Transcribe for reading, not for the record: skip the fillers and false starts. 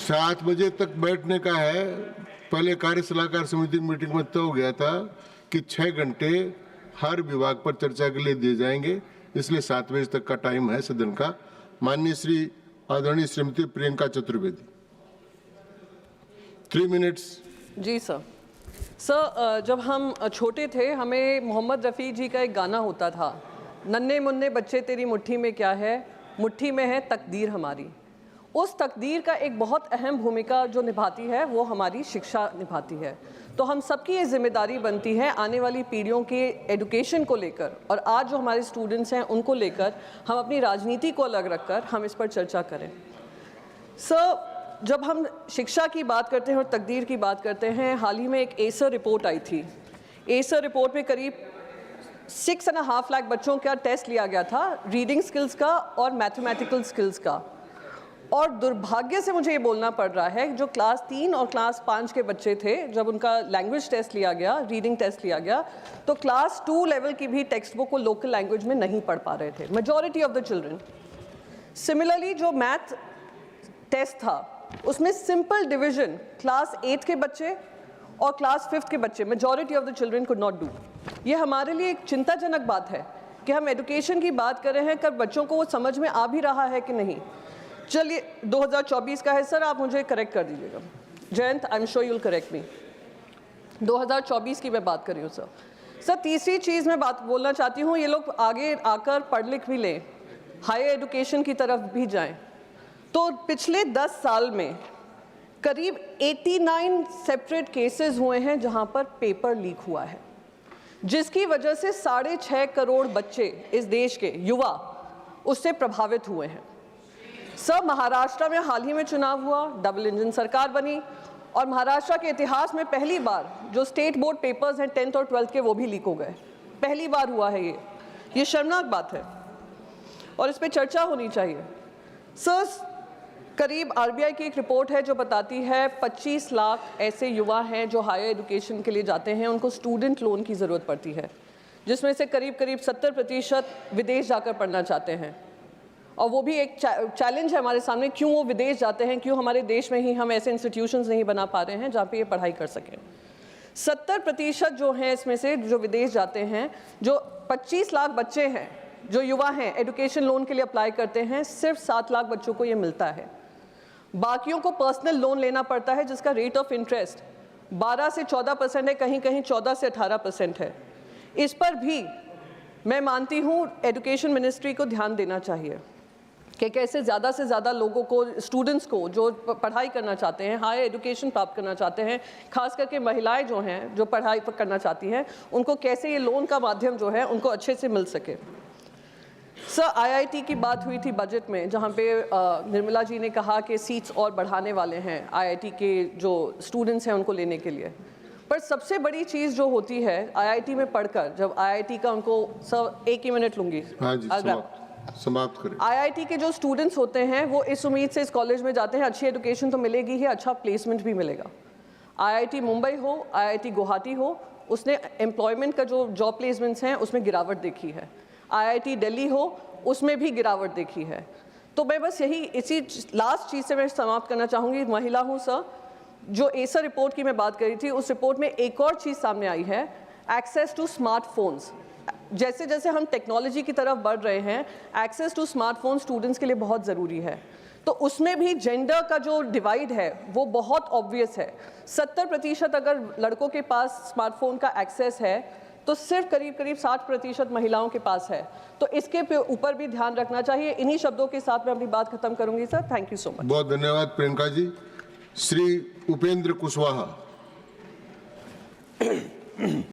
7 बजे तक बैठने का है। पहले कार्य सलाहकार समिति की मीटिंग में तय हो गया था कि 6 घंटे हर विभाग पर चर्चा के लिए दिए जाएंगे, इसलिए 7 बजे तक का टाइम है सदन का। माननीय श्री आदरणीय श्रीमती प्रियंका चतुर्वेदी, 3 मिनट्स। जी सर, जब हम छोटे थे हमें मोहम्मद रफ़ी जी का एक गाना होता था, नन्हे मुन्ने बच्चे तेरी मुट्ठी में क्या है, मुट्ठी में है तकदीर हमारी। उस तकदीर का एक बहुत अहम भूमिका जो निभाती है वो हमारी शिक्षा निभाती है। तो हम सबकी ये जिम्मेदारी बनती है आने वाली पीढ़ियों के एजुकेशन को लेकर, और आज जो हमारे स्टूडेंट्स हैं उनको लेकर हम अपनी राजनीति को अलग रखकर हम इस पर चर्चा करें। सर, जब हम शिक्षा की बात करते हैं और तकदीर की बात करते हैं, हाल ही में एक एसर रिपोर्ट आई थी। एसर रिपोर्ट में करीब 6.5 लाख बच्चों का टेस्ट लिया गया था, रीडिंग स्किल्स का और मैथमेटिकल स्किल्स का। और दुर्भाग्य से मुझे ये बोलना पड़ रहा है, जो क्लास 3 और क्लास 5 के बच्चे थे, जब उनका लैंग्वेज टेस्ट लिया गया, रीडिंग टेस्ट लिया गया, तो क्लास 2 लेवल की भी टेक्स्ट बुक को लोकल लैंग्वेज में नहीं पढ़ पा रहे थे, majority of the children. Similarly जो मैथ टेस्ट था उसमें सिंपल डिवीजन क्लास 8 के बच्चे और क्लास 5 के बच्चे, majority of the children could not do. ये हमारे लिए एक चिंताजनक बात है कि हम एजुकेशन की बात कर रहे हैं, कर बच्चों को वो समझ में आ भी रहा है कि नहीं। चलिए 2024 का है सर, आप मुझे करेक्ट कर दीजिएगा। Jayant, I am sure you will correct मी। 2024 की मैं बात कर रही हूँ सर। सर, तीसरी चीज़ मैं बात बोलना चाहती हूँ, ये लोग आगे आकर पढ़ लिख भी लें, हायर एजुकेशन की तरफ भी जाएं। तो पिछले 10 साल में करीब 89 सेपरेट केसेस हुए हैं जहां पर पेपर लीक हुआ है, जिसकी वजह से 6.5 करोड़ बच्चे इस देश के युवा उससे प्रभावित हुए हैं। सब महाराष्ट्र में हाल ही में चुनाव हुआ, डबल इंजन सरकार बनी, और महाराष्ट्र के इतिहास में पहली बार जो स्टेट बोर्ड पेपर्स हैं 10th और 12th के, वो भी लीक हो गए। पहली बार हुआ है ये शर्मनाक बात है और इस पर चर्चा होनी चाहिए। सर, करीब आरबीआई की एक रिपोर्ट है जो बताती है 25 लाख ऐसे युवा हैं जो हायर एजुकेशन के लिए जाते हैं, उनको स्टूडेंट लोन की ज़रूरत पड़ती है, जिसमें से करीब 70% विदेश जाकर पढ़ना चाहते हैं। और वो भी एक चैलेंज है हमारे सामने, क्यों वो विदेश जाते हैं, क्यों हमारे देश में ही हम ऐसे इंस्टीट्यूशंस नहीं बना पा रहे हैं जहाँ पे ये पढ़ाई कर सकें। 70% जो हैं इसमें से जो विदेश जाते हैं, जो 25 लाख बच्चे हैं जो युवा हैं एजुकेशन लोन के लिए अप्लाई करते हैं, सिर्फ 7 लाख बच्चों को ये मिलता है। बाकियों को पर्सनल लोन लेना पड़ता है जिसका रेट ऑफ इंटरेस्ट 12 से 14% है, कहीं कहीं 14 से 18% है। इस पर भी मैं मानती हूँ एजुकेशन मिनिस्ट्री को ध्यान देना चाहिए कि कैसे ज़्यादा से ज़्यादा लोगों को, स्टूडेंट्स को जो पढ़ाई करना चाहते हैं, हायर एजुकेशन प्राप्त करना चाहते हैं, खास करके महिलाएं जो हैं जो पढ़ाई करना चाहती हैं, उनको कैसे ये लोन का माध्यम जो है उनको अच्छे से मिल सके। सर, आईआईटी की बात हुई थी बजट में, जहाँ पे निर्मला जी ने कहा कि सीट्स और बढ़ाने वाले हैं आईआईटी के जो स्टूडेंट्स हैं उनको लेने के लिए। पर सबसे बड़ी चीज़ जो होती है आईआईटी में पढ़कर, जब आईआईटी का उनको, सर 1 ही मिनट लूँगी, हाँ जी, समाप्त करें। आईआईटी के जो स्टूडेंट्स होते हैं वो इस उम्मीद से इस कॉलेज में जाते हैं अच्छी एजुकेशन तो मिलेगी ही, अच्छा प्लेसमेंट भी मिलेगा। आईआईटी मुंबई हो, आईआईटी गुवाहाटी हो, उसने एम्प्लॉयमेंट का जो जॉब प्लेसमेंट्स हैं उसमें गिरावट देखी है। आईआईटी दिल्ली हो, उसमें भी गिरावट देखी है। तो मैं बस यही इसी लास्ट चीज़ से मैं समाप्त करना चाहूँगी। महिला हूँ सर, जो एसर रिपोर्ट की मैं बात करी थी, उस रिपोर्ट में एक और चीज़ सामने आई है, एक्सेस टू स्मार्टफोन्स। जैसे जैसे हम टेक्नोलॉजी की तरफ बढ़ रहे हैं, एक्सेस टू स्मार्टफोन स्टूडेंट्स के लिए बहुत ज़रूरी है। तो उसमें भी जेंडर का जो डिवाइड है वो बहुत ऑब्वियस है। 70% अगर लड़कों के पास स्मार्टफोन का एक्सेस है तो सिर्फ करीब 60% महिलाओं के पास है। तो इसके ऊपर भी ध्यान रखना चाहिए। इन्हीं शब्दों के साथ मैं अपनी बात खत्म करूंगी sir. Thank you so much. बहुत धन्यवाद प्रियंका जी। श्री उपेंद्र कुशवाहा।